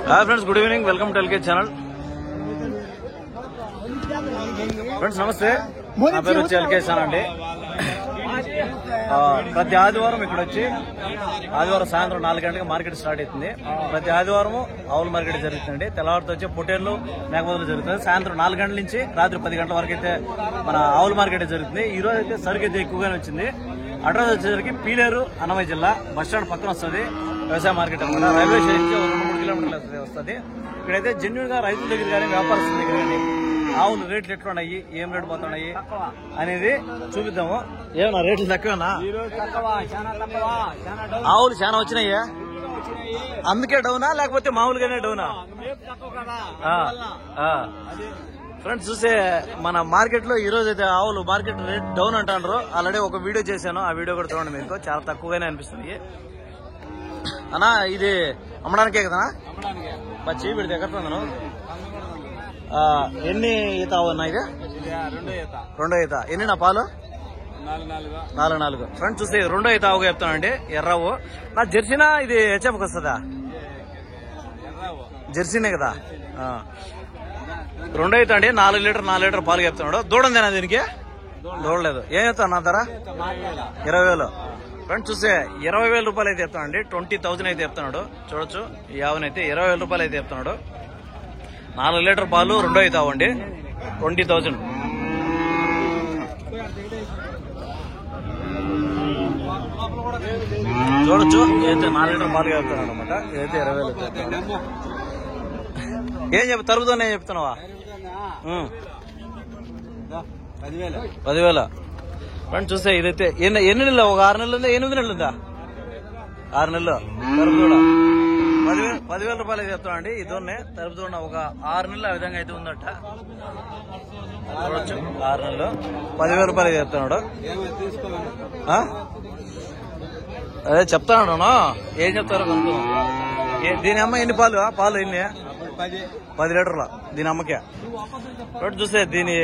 Hi friends, good evening. Welcome to LK channel. Friends నమస్తే, నా పేరు వచ్చి ఎల్కే ఛానల్ అండి. ప్రతి ఆదివారం ఇక్కడ వచ్చి ఆదివారం సాయంత్రం 4 గంటలకు మార్కెట్ స్టార్ట్ అవుతుంది. ప్రతి ఆదివారం ఆవుల మార్కెట్ జరుగుతుంది. తెల్లవారితో వచ్చి పొట్టేళ్లు మేకపోతులు జరుగుతుంది. సాయంత్రం 4 గంటల నుంచి రాత్రి 10 గంటల వరకు అయితే మన ఆవుల మార్కెట్ జరుగుతుంది. ఈ రోజు అయితే సరుకు అయితే ఎక్కువగానే వచ్చింది. అడ్రస్ వచ్చేసరికి పీలేరు, అన్నమయ్య జిల్లా, బస్టాండ్ పక్కన వస్తుంది. వ్యవసాయ మార్కెట్ అనమాట. రైల్వే స్టేషన్ నుంచి 2-3 కిలోమీటర్లు వస్తుంది. ఇక్కడైతే జెన్యున్ గా రైతుల దగ్గర కానీ వ్యాపారస్తుల దగ్గర కానీ ఆవులు రేట్లు ఎట్లున్నాయి, ఏం రేటు పోతున్నాయి అనేది చూపిద్దాము. ఏమన్నా రేట్లు తక్కువేనా? ఆవులు చాలా వచ్చినాయా? అందుకే డౌనా లేకపోతే మామూలుగానే డౌనా? ఫ్రెండ్స్ చూసే మన మార్కెట్ లో ఈ రోజు అయితే ఆవులు మార్కెట్ రేట్ డౌన్ అంటారు. ఆల్రెడీ ఒక వీడియో చేశాను, ఆ వీడియో కూడా చూడండి. మీకు చాలా తక్కువగానే అనిపిస్తుంది అన్నా. ఇది అమ్మడానికే కదా? పచ్చి వీడి ఎక్కడ ఎన్ని ఈత అన్నా? ఇది రెండో ఈత. ఎన్ని నా పాలు? 4. ఫ్రెండ్స్ చూస్తే రెండో ఈత ఆవుగా చెప్తానండి. ఎర్రావు నా జెర్సీనా? ఇది హెచ్ఎఫ్కి వస్తుందా? జెర్సీనే కదా. రెండో ఈత అండి. 4 లీటర్ పాలు చెప్తున్నాడు. దూడందేనా దీనికి? దూడలేదు. ఏం చెప్తాను నా ధర? 20,000. ఫ్రెండ్స్ చూస్తే 20,000 రూపాయలు అయితే చెప్తానండి. 20,000 అయితే చెప్తున్నాడు. చూడొచ్చు, ఈ ఆవునైతే 20,000 రూపాయలు అయితే చెప్తున్నాడు. 4 లీటర్ పాలు రెండో అయితే అవ్వండి. 20,000. చూడొచ్చు, అయితే 4 లీటర్ పాలు చెప్తున్నాడు అనమాట. ఇదైతే 20,000. ఏం చెప్తా? తరుగుతానే చెప్తున్నావా? 10,000. ఫ్రెండ్స్ చూస్తే ఇదైతే ఎన్ని నెలలు? ఒక 6 నెలలు ఉందా? 8 నెలలు ఉందా? 6 నెలలు తరుపుదూడ. 10,000 రూపాయలు అయితే చెప్తాను అండి. ఇదోనే తరుపుదూడ ఒక 6 నెలలు ఆ విధంగా అయితే ఉందట. చూడొచ్చు, 6 నెలలు 10,000 రూపాయలు అయితే చెప్తున్నాడు. అదే చెప్తాను. ఏం చెప్తారో కనుక్కున్నాం. దీని అమ్మ ఎన్ని పాలు? పాలు ఎన్ని? 10 లీటర్ల దీని అమ్మకే. రోడ్డు చూస్తే దీని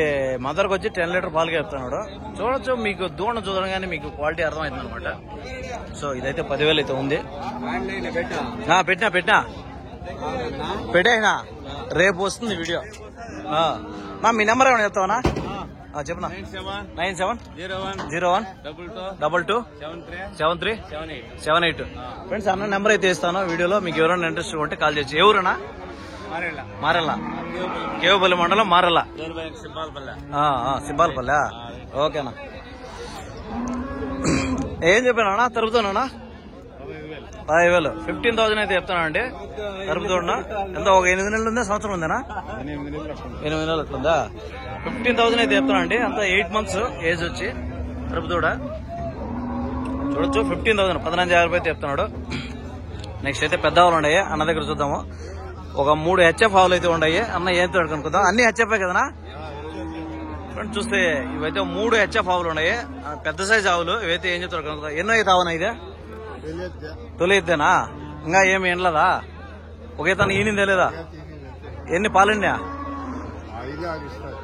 మదర్కి వచ్చి 10 లీటర్ పాలుగా చెప్తున్నాడు. చూడొచ్చు, మీకు దూడ చూడగానే మీకు క్వాలిటీ అర్థమవుతుంది అనమాట. సో ఇదైతే 10,000 అయితే ఉంది. పెట్టేనా? రేపు వస్తుంది వీడియో. మీ నెంబర్ ఏమైనా చెప్తావనా? చెప్పనా? 9701227378. ఫ్రెండ్స్ అన్న నెంబర్ అయితే ఇస్తాను వీడియోలో. మీకు ఎవరైనా ఇంట్రెస్ట్ ఉంటే కాల్ చేయొచ్చు. ఎవరన్నా? మారెల్లా, కేవపల్లి మండలం, మారెల్లా, సిబ్బాలపల్లె. ఓకేనా? ఏం చెప్పానా? తరుపుతానా? 10,000. 15,000 అయితే చెప్తానా అండి. తరుపుతున్నా ఎంత? ఒక 8 నెలలు ఉందా? సంవత్సరం ఉందేనా? 8 నెలలు అట్లుందా? 15,000 అయితే చెప్తానా అండి. అంతా 8 మంత్స్ ఏజ్ వచ్చి తరుపుతూడ. చూడొచ్చు, 15,000 15,000 అయితే చెప్తున్నాడు. నెక్స్ట్ అయితే పెద్ద ఆవులు ఉన్నాయి అన్న దగ్గర, చూద్దాము. ఒక 3 హెచ్ఎఫ్ ఆవులు అయితే ఉన్నాయి. అన్న ఏం కనుక్కుందాం. అన్ని హెచ్ఎఫ్ కదనా? ఫ్రెండ్స్ చూస్తే ఇవైతే 3 హెచ్ఎఫ్ ఆవులు ఉన్నాయి. పెద్ద సైజ్ ఆవులు ఇవైతే. ఏం చెప్తారు కనుక్కుందాం. ఎన్నో అయితే ఆవునా? ఇదే తొలి అయితేనా? ఇంకా ఏమి ఎండలేదా? ఒకే తను ఈనిందే లేదా? ఎన్ని పాలండి?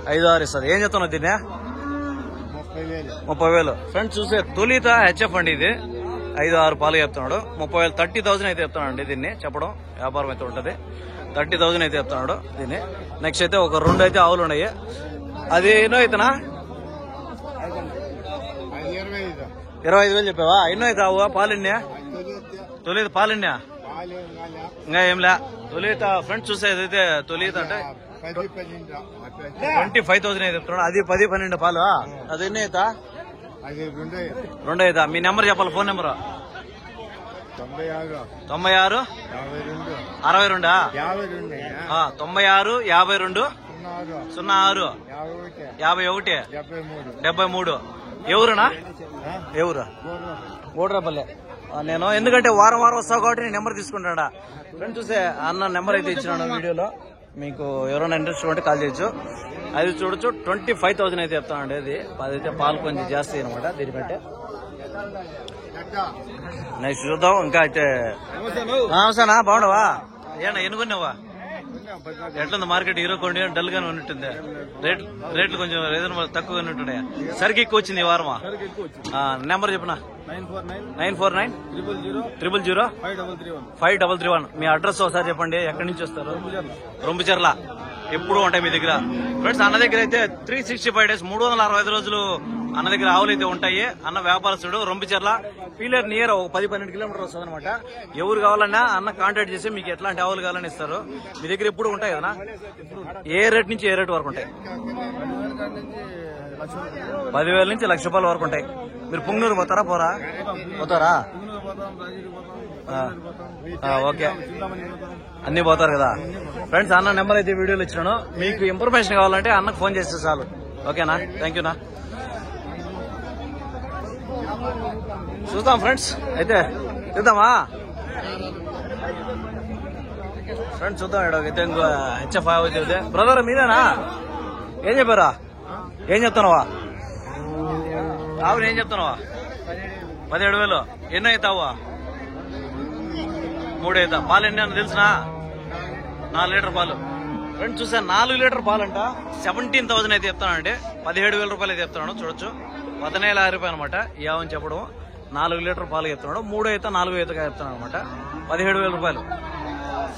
5-6 ఇస్తుంది. ఏం చెప్తున్నావు దీన్ని? 30,000. ఫ్రెండ్స్ చూస్తే తొలిత హెచ్ఎఫ్ అండి. ఇది 5-6 పాలు చెప్తున్నాడు. 30,000. 30,000 అయితే చెప్తున్నాడు అండి. దీన్ని చెప్పడం వ్యాపారం అయితే ఉంటది. 30,000 అయితే చెప్తున్నాడు దీన్ని. నెక్స్ట్ అయితే ఒక 2 అయితే ఆవులు ఉన్నాయి. అది ఎన్నో అయితేనా? 25,000 చెప్పావా? ఎన్నో అయితే ఆవు? పాలెన్నే? తొలిత పాలెన్నే? ఇంకా ఏంలే తొలిత. ఫ్రెండ్స్ చూస్తే ఏదైతే తొలిత అంటే 25,000 అయితే చెప్తున్నాడు. అది 10-12 పాలు. అది ఎన్ని అవుతా? 2 అవుతా. మీ నెంబర్ చెప్పాలి, ఫోన్ నెంబర్? 96 62 96 52 06 51 73. ఎవరునా? ఎవరు? గోడ్రాపల్లె. నేను ఎందుకంటే వారం వస్తావు కాబట్టి నేను నెంబర్ తీసుకుంటాడా. ఫ్రెండ్స్ చూసే అన్న నెంబర్ అయితే ఇచ్చినాడు వీడియోలో. మీకు ఎవరైనా ఇంట్రెస్ట్ ఉంటే కాల్ చేయొచ్చు. అది చూడొచ్చు, 25,000 అయితే చెప్తానండి. అదైతే పాలు కొంచెం జాస్తి అనమాట దీనికంటే. నెక్స్ట్ చూద్దాం. ఇంకా అయితే నమస్తేనా? బాగుండవా? ఏనా ఎన్నుకున్నావా? ఎట్లుంది మార్కెట్? హీరో కొండ డల్ గానే ఉన్నట్టుంది. రేట్లు కొంచెం రీజనబుల్ తక్కువగానే ఉంటున్నాయా? సరికి ఎక్కువ వచ్చింది ఈ వారమా? నెంబర్ చెప్పనా? 9490000533 మీ అడ్రస్ ఒకసారి చెప్పండి. ఎక్కడి నుంచి వస్తారు? రొంపిచెర్ల. ఎప్పుడు ఉంటాయి మీ దగ్గర ఫ్రెండ్స్? అన్న దగ్గర అయితే 365 days 365 రోజులు అన్న దగ్గర ఆవులు అయితే ఉంటాయి. అన్న వ్యాపారస్తుడు, రొంపిచెర్ల, పీలర్ నియర్ 10-12 కిలోమీటర్లు వస్తుంది అనమాట. ఎవరు కావాలన్నా అన్న కాంటాక్ట్ చేసి మీకు ఎట్లాంటి ఆవులు కావాలని ఇస్తారు. మీ దగ్గర ఎప్పుడు ఉంటాయి కదా? ఏ రేట్ నుంచి ఏ రేట్ వరకు ఉంటాయి? 10,000 నుంచి ₹1,00,000 వరకు ఉంటాయి. మీరు పుంగనూరు పోతారా? పోతారా? ఓకే, అన్ని పోతారు కదా ఫ్రెండ్స్. అన్న నెంబర్ అయితే వీడియోలో ఇచ్చినాను. మీకు ఇన్ఫర్మేషన్ కావాలంటే అన్నకు ఫోన్ చేస్తే చాలు. ఓకేనా? థ్యాంక్ యూనా. చూద్దాం ఫ్రెండ్స్, అయితే చూద్దామా ఫ్రెండ్స్? చూద్దాం. అయితే ఇంకో హెచ్ఎఫ్ అవుతుంది. బ్రదర్ మీరేనా? ఏం చెప్పారా? ఏం చెప్తున్నావా? ఆవును ఏం చెప్తున్నావా? 17,000. ఎన్నో అవుతావా? 3 అవుతా. పాలు ఎన్ని అని తెలిసినా? 4 లీటర్ పాలు. ఫ్రెండ్స్ చూసాను, 4 లీటర్ పాలంట 17,000 అయితే చెప్తానండి. 17,000 రూపాయలు అయితే చెప్తున్నాడు. చూడొచ్చు, 14,50 అనమాట ఈ ఆవుని చెప్పడం. 4 లీటర్ పాలు చెప్తున్నాడు. 3 అయితే 4 అయితే చెప్తున్నాడు అనమాట. 17,000 రూపాయలు,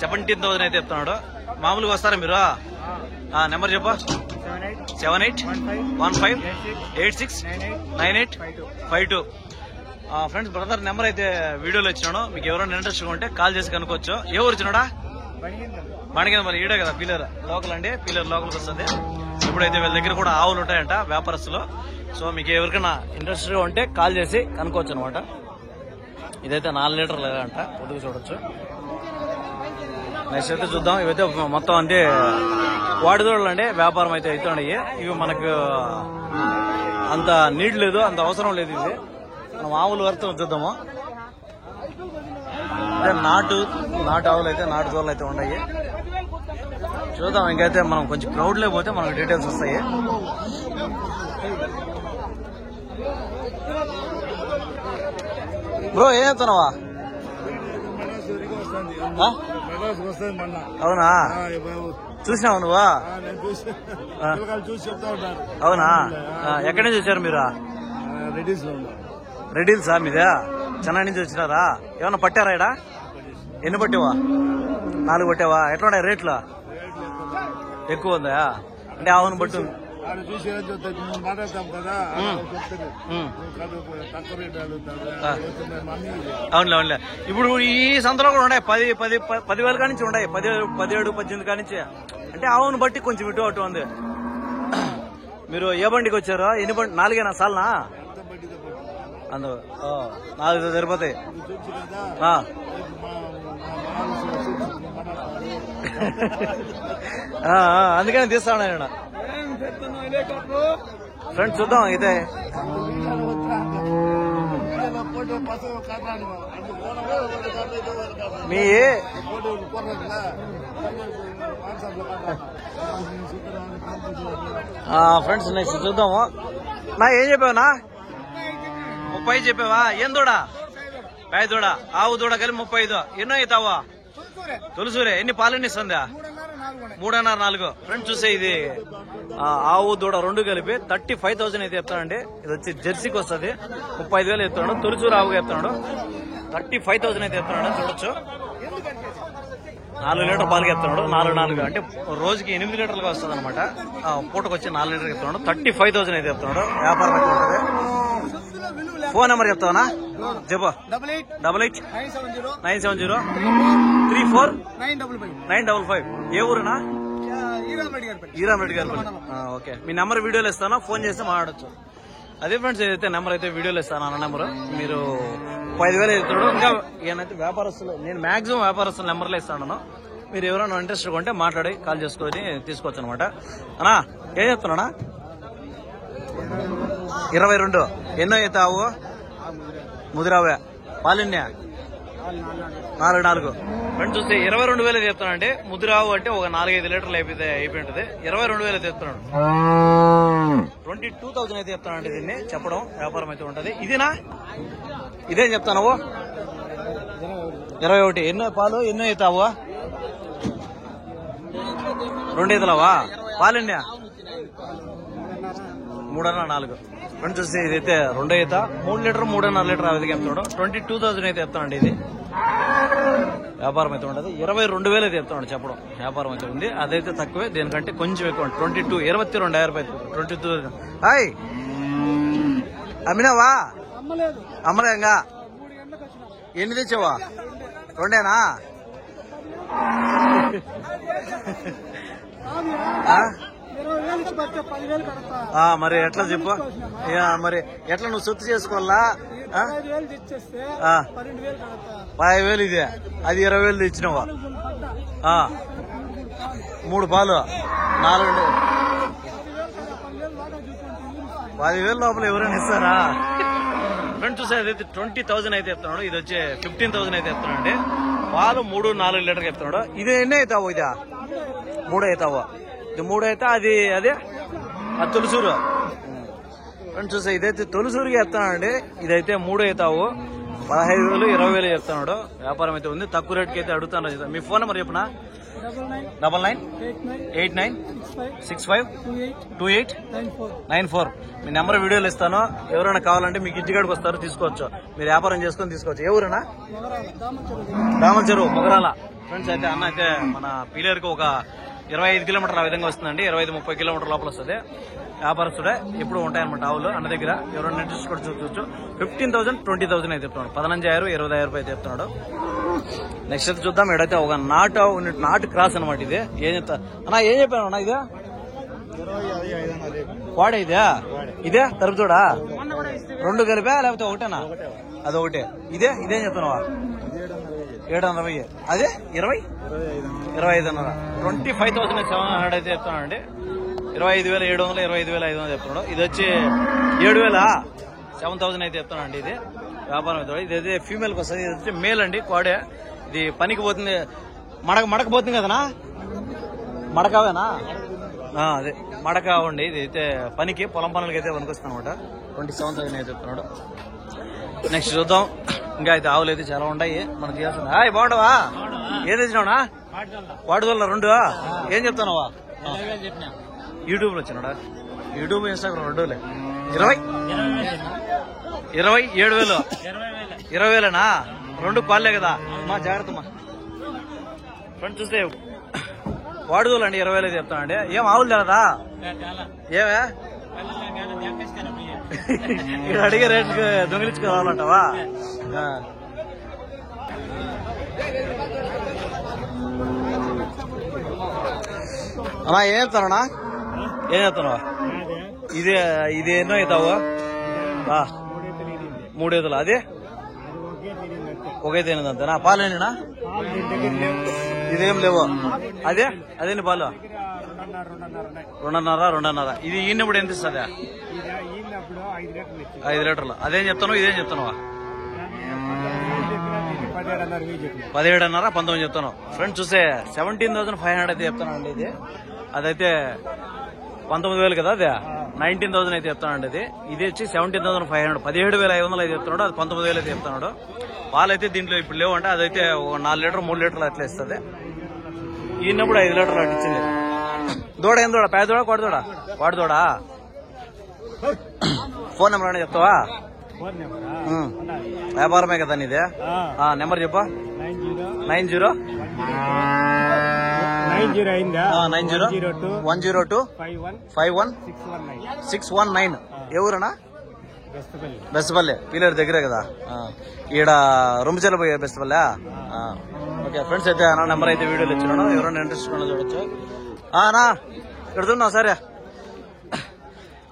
17,000 అయితే చెప్తున్నాడు. మామూలుగా వస్తారా మీరు? నెంబర్ చెప్పా. 7815869852. ఫ్రెండ్స్ బ్రదర్ నెంబర్ అయితే వీడియోలో ఇచ్చినాను. మీకు ఎవరైనా ఇంట్రెస్ట్ ఉంటే కాల్ చేసి కనుక్కోవచ్చు. ఏ ఊరు ఇచ్చినాడా? బణికింద. మరి ఈడే కదా పీలర్ లోకల్ అండి. పీలర్ లోకల్కి వస్తుంది. ఇప్పుడైతే వీళ్ళ దగ్గర కూడా ఆవులు ఉంటాయంట వ్యాపారస్తులు. సో మీకు ఎవరికైనా ఇంట్రెస్ట్ ఉంటే కాల్ చేసి కనుక్కోవచ్చు అనమాట. ఇదైతే 4 లీటర్లు అంట. కొద్దిగా చూడొచ్చు. నెక్స్ట్ అయితే చూద్దాం. ఇవైతే మొత్తం అంటే వాడిదోళ్ళు అండి. వ్యాపారం అయితే అవుతున్నాయి. ఇవి మనకు అంత నీడ్ లేదు, అంత అవసరం లేదు. ఇది మనం ఆవులు వరకు చూద్దాము. అదే నాటు ఆవులు అయితే, నాటు దోళ్ళు అయితే ఉన్నాయి. చూద్దాం. ఇంకైతే మనం కొంచెం క్రౌడ్ లేకపోతే మనకు డీటెయిల్స్ వస్తాయి. బ్రో ఏం చెప్తున్నావా? అవునా? చూసినావు నువ్వా? అవునా? ఎక్కడి నుంచి వచ్చారు మీరు? రెడీల్సా మీదే? చెన్నై నుంచి వచ్చినారా? ఏమన్నా పట్టారా? ఇడా ఎన్ని పట్టావా? 4 పట్టావా? ఎట్లా ఉన్నాయి రేట్లు? ఎక్కువ ఉందా? అంటే ఆవును బట్టి అవునులే. ఇప్పుడు ఈ సంతలో కూడా ఉన్నాయి 10,000 కానించి ఉన్నాయి. 17, 18 కానించి. అంటే ఆవును బట్టి కొంచెం ఇటు అటు ఉంది. మీరు ఏ బండికి వచ్చారో? ఎన్ని బండి? 4 సార్నా? అందు 4 సరిపోతాయి. అందుకని తీస్తాను నేను. ఫ్రెండ్స్ చూద్దాం. అయితే మీ ఫ్రెండ్స్ నెక్స్ట్ చూద్దాము. నా ఏం చెప్పావునా? 30 చెప్పావా? ఏం దూడ? పేద దూడ, ఆవు దూడ కలిపి 35. ఎన్నో అవుతావా? తొలిసూరే. ఎన్ని పాలన్నీ ఇస్తుందా? 3.5-4. ఫ్రెండ్స్ చూసే ఇది ఆవు దూడ 2 కలిపి 35,000 అయితే చెప్తానండి. ఇది వచ్చి జెర్సీకి వస్తుంది. 35,000 చెప్తున్నాడు. తొలిచూరు ఆవుగా చెప్తున్నాడు. 35,000 అయితే చెప్తున్నాడు. చూడొచ్చు, 4 లీటర్ పాలు చెప్తున్నాడు. 4 అంటే రోజుకి 8 లీటర్లుగా వస్తుంది అనమాట. పూటకు వచ్చి 4 లీటర్ చెప్తున్నాడు. 35,000 అయితే చెప్తున్నాడు. వ్యాపారం అయితే ఉంటుంది. ఫోన్ నెంబర్ చెప్తావనా? చెప్పు. 8897093495. ఏ ఊరునా? ఈరామరెడ్డి గారు. ఓకే, మీ నెంబర్ వీడియోలో ఇస్తాను. ఫోన్ చేస్తే మాట్లాడచ్చు. అదే ఫ్రెండ్స్, ఏదైతే నెంబర్ అయితే వీడియోలో ఇస్తాను. అన్న నెంబర్ మీరు 5,000 చెప్తున్నాడు. ఇంకా ఏమైతే వ్యాపారస్తులు, నేను మాక్సిమం వ్యాపారస్తుల నెంబర్లో ఇస్తాను. మీరు ఎవరైనా ఇంట్రెస్ట్ ఉంటే మాట్లాడి కాల్ చేసుకొని తీసుకోవచ్చు అనమాట. అన్నా ఏం చెప్తున్నా? 22. ఎన్నో అవుతావు? ముదిరావే. పాలిన్యా 4. ఫ్రెండ్స్ చూస్తే 22,000 చెప్తానండి. ముదిరావు అంటే ఒక 4-5 లీటర్లు అయిపోయింటది. 22,000 చెప్తున్నాడు. 22,000 అయితే చెప్తానండి. దీన్ని చెప్పడం వ్యాపారం అయితే ఉంటది. ఇదేనా? ఇదేం చెప్తాను? 21. ఎన్నో పాలు? ఎన్నో అవుతావు? 2 ఈతలవా? పాలెన్యా? 3.5 4. ఫ్రెండ్స్ చూస్తే ఇదైతే 2 ఈత 3 లీటర్ 3.5 లీటర్ ఆ విధంగా చెప్తున్నాడు. 22,000 అయితే చెప్తానండి. ఇది వ్యాపారం అయితే ఉండదు. 22,000 అయితే చెప్తాడు చెప్పడం. వ్యాపారం అయితే ఉంది, అదైతే తక్కువే, దీనికంటే కొంచెం ఎక్కువ. 22,000 రూపాయలు. 22,000. హాయ్ అమ్మినావా? అమ్మలేంగా. ఎన్ని తెచ్చావా? 2ఏనా? మరి ఎట్లా చెప్పు? మరి ఎట్లా నువ్వు సొత్తు చేసుకోవాలా? 10,000 ఇదే, అది 20,000 తెచ్చినావా? 3 పాలు 4 10,000 లోపల ఎవరైనా ఇస్తారా? ఫ్రెండ్స్ చూసే అదైతే 20,000 అయితే చెప్తున్నాడు. ఇది వచ్చి 15,000 అయితే చెప్తున్నాడు. పాలు 3-4 లీటర్కి చెప్తున్నాడు. ఇది ఎన్ని అవుతావు? ఇదా 3 అవుతావు. ఇది 3 అయితే అది అదే అది తొలిసూరు. ఫ్రెండ్స్ చూసే ఇదైతే తొలిసూరుకి చెప్తానండి. ఇదైతే 3 అవుతావు. 15,000 20,000 చెప్తున్నాడు. వ్యాపారం అయితే ఉంది, తక్కువ రేట్కి అయితే అడుగుతాను. మీ ఫోన్ నెంబర్ చెప్పనా? 9989652894. మీ నెంబర్ వీడియోలు ఇస్తాను. ఎవరైనా కావాలంటే మీకు ఇంటికాడికి వస్తారు, తీసుకోవచ్చు. మీరు వ్యాపారం చేసుకొని తీసుకోవచ్చు. ఎవరైనా దామల చెరువు మొగరాల. ఫ్రెండ్స్ అయితే అన్న అయితే మన పీలేరుకి ఒక 25 కిలోమీటర్ల ఆ విధంగా వస్తుందండి. 25-30 కిలోమీటర్ల లోపల వస్తుంది. వ్యాపారస్తుడే ఎప్పుడు ఉంటాయన్నమాట ఆవులు అన్న దగ్గర. ఎవరైనా ఇంట్రెస్ట్ కూడా చూసుకోవచ్చు. 15,000 20,000 అయితే చెప్తున్నాడు. 15,000 20,000 రూపాయలు అయితే చెప్తున్నాడు. నెక్స్ట్ అయితే చూద్దాం. ఇడైతే ఒక నాటు క్రాస్ అనమాట. ఇది ఏం చెప్తా అన్నా? ఏం చెప్పాను అన్న? ఇదే వాడే? ఇదే తరుపుతోడా? 2 కలిపా లేకపోతే ఒకటేనా? అదొకటే. ఇదేం చెప్తున్నావా? 750. అదే 25,500. 25,700 అయితే చెప్తున్నానండి. 25,700 25,500 చెప్తున్నాడు. ఇది వచ్చి 7,000 అయితే చెప్తానండి. ఇది వ్యాపారం అయితే. ఇదైతే ఫీమేల్కి వస్తుంది. ఇది వచ్చి మేల్ అండి, కోడే. ఇది పనికి పోతుంది, మడక పోతుంది కదనా? మడకావేనా? అదే మడక ఉండి. ఇది అయితే పనికి, పొలం పనులకి అయితే పనికొస్తుంది అనమాట. 27,000 అయితే చెప్తున్నాడు. నెక్స్ట్ చూద్దాం. ఇంకా అయితే ఆవులు అయితే చాలా ఉన్నాయి మనకి. హాయ్ బాగుండవా? ఏం తెచ్చినావునా? వాడుదల 2. ఏం చెప్తున్నావా? యూట్యూబ్ లో వచ్చినాడా? YouTube Instagram 2 27,000. 20,000నా? 2 పాలే కదా మా? జాగ్రత్త మా. ఫ్రెండ్స్ చూస్తే వాడుదోలండి 20,000 చెప్తానండి. ఏం ఆవులు తెలదా? ఏమే ఇక్కడ అడిగే రేట్లు దొంగిలించుకు రావాలంటావా? అన్నా ఏం చెప్తానా? ఏం చెప్తున్నావా? ఇది ఎన్నో అవుతావు? 3 ఈతలు. అదే ఒకైతే అంతేనా? పాలేనా? ఇదేం లేవు. అదేంటి పాలు? 2.5. ఇది ఈనప్పుడు ఎంత ఇస్తుంది? 5 లీటర్లు. అదేం చెప్తాను? ఇదేం చెప్తున్నావా? 17.5 19 చెప్తాను. ఫ్రెండ్స్ చూస్తే 17,500 అయితే చెప్తానండి. ఇది అదైతే 19,000 కదా? అదే 19,000 అయితే చెప్తానండి. ఇది వచ్చి 17,500. 17,500 అయితే చెప్తున్నాడు. అది 19,000 అయితే చెప్తున్నాడు. పాలు అయితే దీంట్లో ఇప్పుడు లేవు అంటే అదైతే 4 లీటర్ 3 లీటర్లు అట్లా ఇస్తుంది. ఈనప్పుడు 5 లీటర్లు అట్లా ఇచ్చింది. దూడ ఏం దూడ? పేద దూడ కోడి దూడ? వాడి దూడ. ఫోన్ నెంబర్ అంటే చెప్తావా? వ్యాపారమే కదా నీదే? నెంబర్ చెప్పా. 90 102 51 619. ఎవరన్నా? బెస్తపల్లి. పీలేరు దగ్గరే కదా? ఈడ రొమ్మిచెల్ల పోయే బెస్తపల్లి. ఓకే ఫ్రెండ్స్ అయితే నా నెంబర్ అయితే వీడియోలు ఇచ్చినాను. ఎవరైనా ఇంట్రెస్ట్ ఉన్నా చూడొచ్చు. నా ఇక్కడ సరే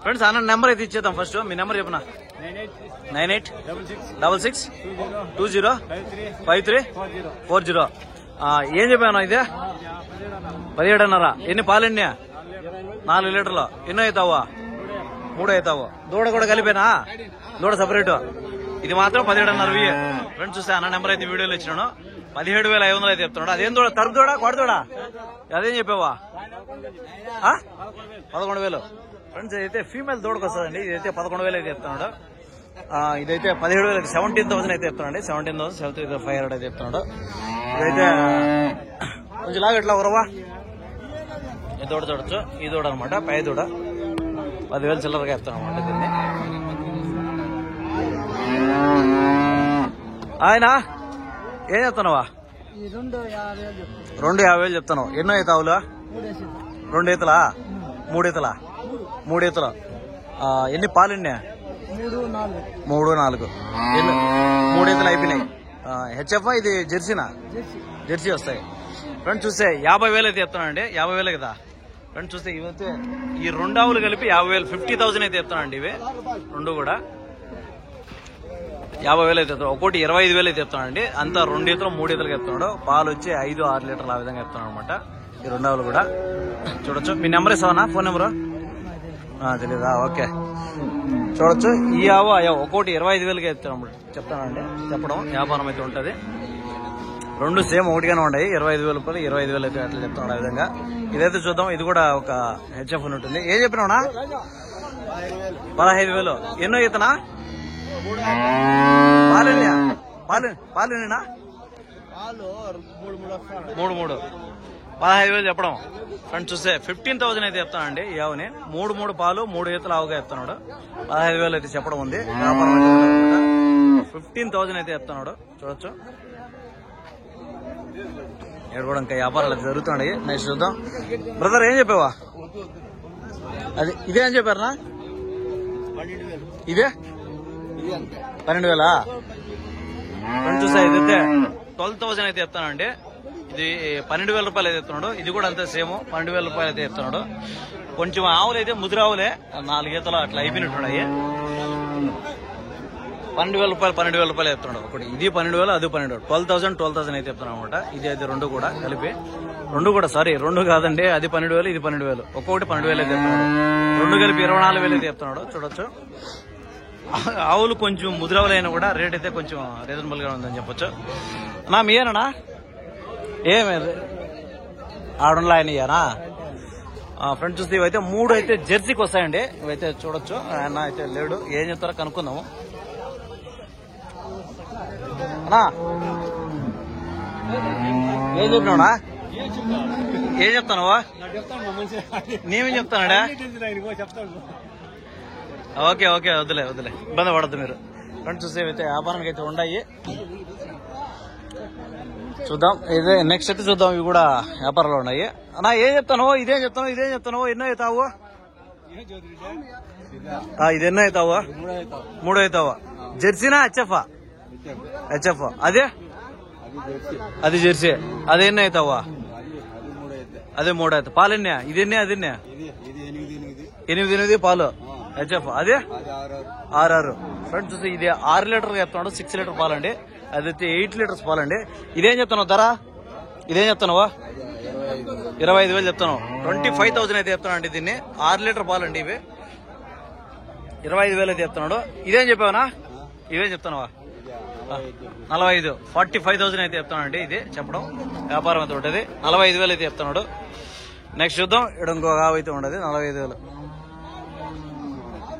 ఫ్రెండ్స్ అన్న నెంబర్ అయితే ఇచ్చేద్దాం. ఫస్ట్ మీ నెంబర్ చెప్పనా? 9866205340. ఏం చెప్పాను? ఇదే 17.5. ఎన్ని పాలెన్ని? 4 లీటర్లు. ఎన్నో అవుతావా? 3 అవుతావు. దూడ కూడా కలిపేనా? దూడ సపరేట్. ఇది మాత్రం 17.5. ఫ్రెండ్స్ చూస్తే అన్న నెంబర్ అయితే వీడియోలో ఇచ్చినాను. 17,500 అయితే చెప్తున్నాడు. అదేం దూడ? తరుపు దూడ కోడి దూడ? అదేం చెప్పావా? 11,000. ఫ్రెండ్స్ అయితే ఫీమేల్ దూడకు వస్తుందండి. ఇదైతే 11,000 అయితే చెప్తున్నాడు. ఇదైతే 17,000 17,000 అయితే చెప్తున్నాండి. 17,500 అయితే చెప్తున్నాడు. ఇదైతే కొంచెం లాగా ఇట్లా ఉరవా ఈ దూడ చూడొచ్చు, ఈ దూడ అనమాట, పై దూడ 10,000 చిల్లరగా చెప్తాను అనమాట దీన్ని. ఆయన ఏం చెప్తున్నావా? 2,50,000 చెప్తాను. ఎన్నో ఈతావులు? 2 ఈతలా? 3 ఈతలా? 3 ఈతలు. ఎన్ని పాలు? 3, 4. 3 ఈతలు అయిపోయినాయి. హెచ్ఎఫ్ ఇది జెర్సీనా? జెర్సీ వస్తాయి. ఫ్రెండ్ చూస్తే 50,000 అయితే చెప్తానండి. 50,000 కదా ఫ్రెండ్. చూస్తే ఇవైతే ఈ 2 ఆవులు కలిపి 50,000, 50,000 అయితే చెప్తానండి. ఇవి 2 కూడా 50,000 అయితే చెప్తాను. ఒకటి 25,000 అయితే చెప్తానండి. అంతా 2 ఈతలు 3 ఈతలు చెప్తున్నాడు. పాలు వచ్చి 5-6 లీటర్లు ఆ విధంగా చెప్తున్నాడు అనమాట ఈ 2 ఆవులు కూడా. చూడొచ్చు. మీ నెంబర్ ఇస్తావనా? ఫోన్ నెంబరు తెలీదా? ఓకే. చూడొచ్చు. ఈ ఆవు ఒక్కోటి 25,000కి చెప్తానండి. చెప్పడం వ్యాపారం అయితే ఉంటుంది. 2 సేమ్ ఒకటిగానే ఉన్నాయి. 25,000 రూపాయలు, 25,000 అయితే అట్లా చెప్తున్నాడు ఆ విధంగా. ఇదైతే చూద్దాం. ఇది కూడా ఒక హెచ్ఎఫ్ ఉంటుంది. ఏం చెప్పినావునా? 15,000. ఎన్నో ఈతనా? పాలేనా? 3. 15,000 చెప్పడం. ఫ్రెండ్స్ చూస్తే 15,000 అయితే చెప్తానండి ఈ ఆవుని. 3 పాలు 3 ఈతలు ఆవుగా చెప్తున్నాడు. 15,000 అయితే చెప్పడం ఉంది. వ్యాపారం అయితే 15,000 అయితే చెప్తున్నాడు. చూడొచ్చు. ఇక్కడ కూడా ఇంకా వ్యాపారాలు అయితే జరుగుతున్నాయి. నెక్స్ట్ చూద్దాం. బ్రదర్ ఏం చెప్పావా? అది ఇదే అని చెప్పారనా? ఇదే 12,000. ఫ్రెండ్స్ చూస్తే ఇదైతే 12,000 అయితే చెప్తానండి. ఇది 12,000 రూపాయలు అయితే చెప్తున్నాడు. ఇది కూడా అంతే సేమ్ 12,000 రూపాయలు అయితే చెప్తున్నాడు. కొంచెం ఆవులు అయితే ముదిరావులే, 4 ఈతలు అట్లా అయిపోయినట్టున్నాయి. 12,000 రూపాయలు చెప్తున్నాడు ఒకటి. ఇది 12,000, అది 12,000. 12,000 అయితే చెప్తున్నాడు అనమాట. ఇది అయితే 2 కూడా కలిపి. 2 కూడా సారీ 2 కాదండి. అది 12,000, ఇది 12,000. ఒక్కొక్కటి 12,000 అయితే చెప్తున్నాడు. 2 కలిపి 24,000 అయితే చెప్తున్నాడు. చూడొచ్చు. ఆవులు కొంచెం ముదిరావులైనా కూడా రేట్ అయితే కొంచెం రీజనబుల్ గా ఉందని చెప్పొచ్చు. నా మీయేనా? ఏమేది ఆడంలో ఆయన ఇయ్యానా? ఫ్రెండ్స్ చూస్తే ఇవైతే 3 అయితే జెర్సీకి వస్తాయండి. ఇవైతే చూడొచ్చు. ఆయన అయితే లేడు. ఏం చెప్తారో కనుక్కుందాము. అన్నా ఏం చెప్పినావునా? ఏం చెప్తానవా? నేనేం చెప్తానాడా? ఓకే వద్దులే ఇబ్బంది పడద్దు మీరు. ఫ్రెండ్స్ చూస్తే అయితే వ్యాపారానికి అయితే ఉన్నాయి. చూద్దాం. ఇదే నెక్స్ట్ అయితే చూద్దాం. ఇవి కూడా వ్యాపారాలు ఉన్నాయి. అన్నా ఏం చెప్తాను? ఇదేం చెప్తాను. ఎన్నో అవుతావు? ఇది ఎన్నో అవుతావు? 3 అవుతావా? జెర్సీనా హెచ్ఎఫ్? హెచ్ఎఫ్. అది జెర్సీ. అది ఎన్ని అవుతావా? అదే 3 అవుతా. పాలు ఎన్ని? ఇది ఎన్ని? అది 8 పాలు హెచ్ఎఫ్. అదే 6. ఫ్రెండ్స్ చూస్తే ఇది 6 లీటర్లు చెప్తున్నాడు. 6 లీటర్ పాలండి. అదైతే 8 లీటర్స్ పాలండి. ఇదేం చెప్తున్నావు ధర? ఇదేం చెప్తున్నావా? 25,000 చెప్తాను. 25,000 అయితే చెప్తాను అండి దీన్ని. 6 లీటర్ పాలండి ఇవి. 25,000 అయితే చెప్తున్నాడు. ఇదేం చెప్పావునా? ఇవేం చెప్తున్నావా? 45. 45,000 అయితే చెప్తానండి. ఇది చెప్పడం వ్యాపారం అయితే ఉంటుంది. 45,000 అయితే చెప్తున్నాడు. నెక్స్ట్ చూద్దాం. ఇక్కడ ఇంకో ఆవు అయితే ఉండదు. 45,000.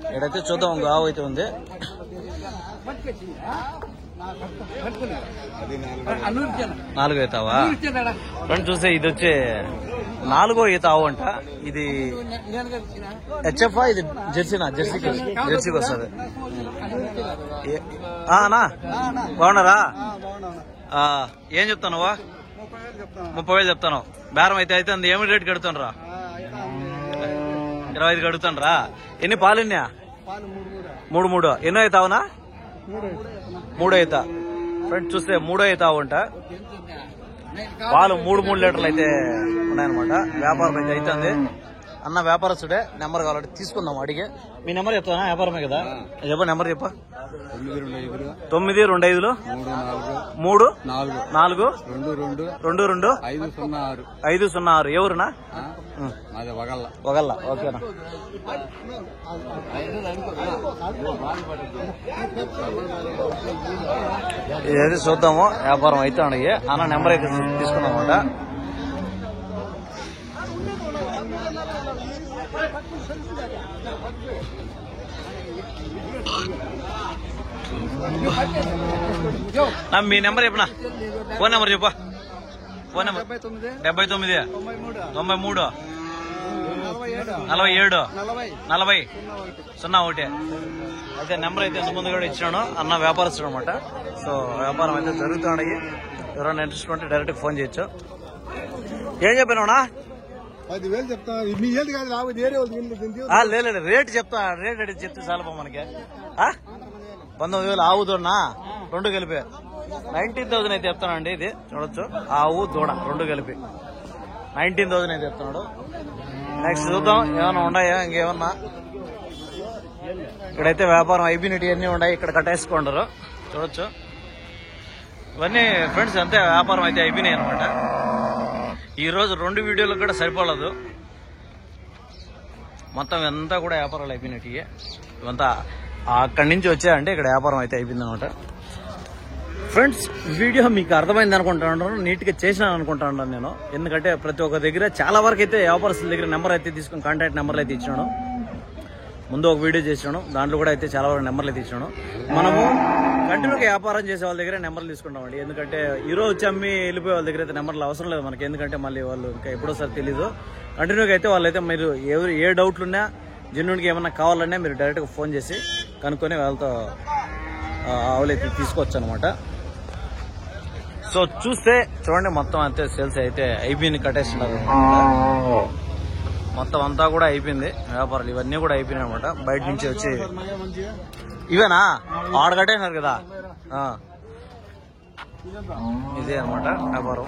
ఇక్కడైతే చూద్దాం. ఇంకో ఆవు అయితే ఉంది. 4 అవుతావా? ఫ్రెండ్ చూస్తే ఇది వచ్చి 4వ ఈత ఆవు అంట. ఇది హెచ్ఎఫ్. ఇది జెర్సీనా? జెర్సీకి వస్తుంది. అన్నా బాగున్నారా? ఏం చెప్తానువా? 30,000 చెప్తాను. బేరం అయితే ఏమి రేట్ కడుతాను? 25 కడుతాను. ఎన్ని పాలు? 3. ఎన్నో అవుతావునా? 3 అవుతా. ఫ్రెండ్స్ చూస్తే 3 అవుతావు అంట. పాలు 3 లీటర్లు అయితే ఉన్నాయన్నమాట. వ్యాపారం అయితే అవుతుంది. అన్న వ్యాపారస్తుడే. నెంబర్ కావాలంటే తీసుకుందాం అడిగి. మీ నెంబర్ చెప్తానా? వ్యాపారమే కదా. చెప్ప నెంబర్ చెప్ప. 925 3 4 22 506. ఎవరునా? వగల్ల. ఓకేనా? ఇదైతే చూద్దాము. వ్యాపారం అయితే అడిగి అన్న నెంబర్ అయితే తీసుకున్నాం అన్నమాట. మీ నెంబర్ చెప్పనా? ఫోన్ నెంబర్ చెప్ప. Phone number 79 93 47 40 01. అయితే నెంబర్ అయితే ఇంత ముందు కూడా ఇచ్చినాను. అన్న వ్యాపారస్తుడు అనమాట. సో వ్యాపారం అయితే జరుగుతున్నాయి. ఎవరైనా ఇంట్రెస్ట్ ఉంటే డైరెక్ట్ ఫోన్ చేయొచ్చు. ఏం చెప్పానా? 10,000 చెప్తా. లేదు రేట్ చెప్తా. రేట్ అడిగి చెప్తే చాలా మనకి 19,000 ఆవు దూడనా 2 కలిపి 19,000 అయితే చెప్తానండి. ఇది చూడొచ్చు, ఆవు దూడ 2 కలిపి 19,000 అయితే చెప్తున్నాడు. నెక్స్ట్ చూద్దాం ఏమన్నా ఉన్నాయా ఇంకేమన్నా. ఇక్కడైతే వ్యాపారం అయిపోయినట్టు అన్నీ ఉన్నాయి. ఇక్కడ కట్టేసుకుంటారు చూడొచ్చు. ఇవన్నీ ఫ్రెండ్స్ అంతే వ్యాపారం అయితే అయిపోయినాయి అనమాట. ఈ రోజు 2 వీడియోలకు కూడా సరిపోలేదు. మొత్తం అంతా కూడా వ్యాపారాలు అయిపోయినట్టు. ఇవంతా అక్కడి నుంచి వచ్చాయంటే ఇక్కడ వ్యాపారం అయితే అయిపోయింది అనమాట. ఫ్రెండ్స్ వీడియో మీకు అర్థమైంది అనుకుంటాను. నీట్గా చేసినాను అనుకుంటాను నేను. ఎందుకంటే ప్రతి ఒక్క దగ్గర చాలా వరకు అయితే వ్యాపారస్తుల దగ్గర నెంబర్ అయితే తీసుకుని కాంటాక్ట్ నెంబర్లు అయితే ఇచ్చినాను. ముందు ఒక వీడియో చేసినాను, దాంట్లో కూడా అయితే చాలా వరకు నెంబర్లు అయితే ఇచ్చినాను. మనము కంటిన్యూగా వ్యాపారం చేసే వాళ్ళ దగ్గర నెంబర్లు తీసుకుంటామండి. ఎందుకంటే ఈరోజు వచ్చి అమ్మి వెళ్ళిపోయే వాళ్ళ దగ్గర అయితే నెంబర్లు అవసరం లేదు మనకి. ఎందుకంటే మళ్ళీ వాళ్ళు ఇంకా ఎప్పుడోసారి తెలీదు. కంటిన్యూగా అయితే వాళ్ళైతే మీరు ఏ డౌట్లున్నా జెన్యూన్గా ఏమన్నా కావాలన్నా మీరు డైరెక్ట్గా ఫోన్ చేసి కనుక్కొని వాళ్ళతో ఆవులైతే తీసుకోవచ్చు అనమాట. సో చూస్తే చూడండి మొత్తం అంతే సేల్స్ అయితే అయిపోయింది. కట్టేస్తున్నారు మొత్తం అంతా కూడా అయిపోయింది. వ్యాపారాలు ఇవన్నీ కూడా అయిపోయినాయి అనమాట. బయట నుంచి వచ్చి ఇవేనా ఆడ కట్టేసినారు కదా, ఇదే అనమాట వ్యాపారం.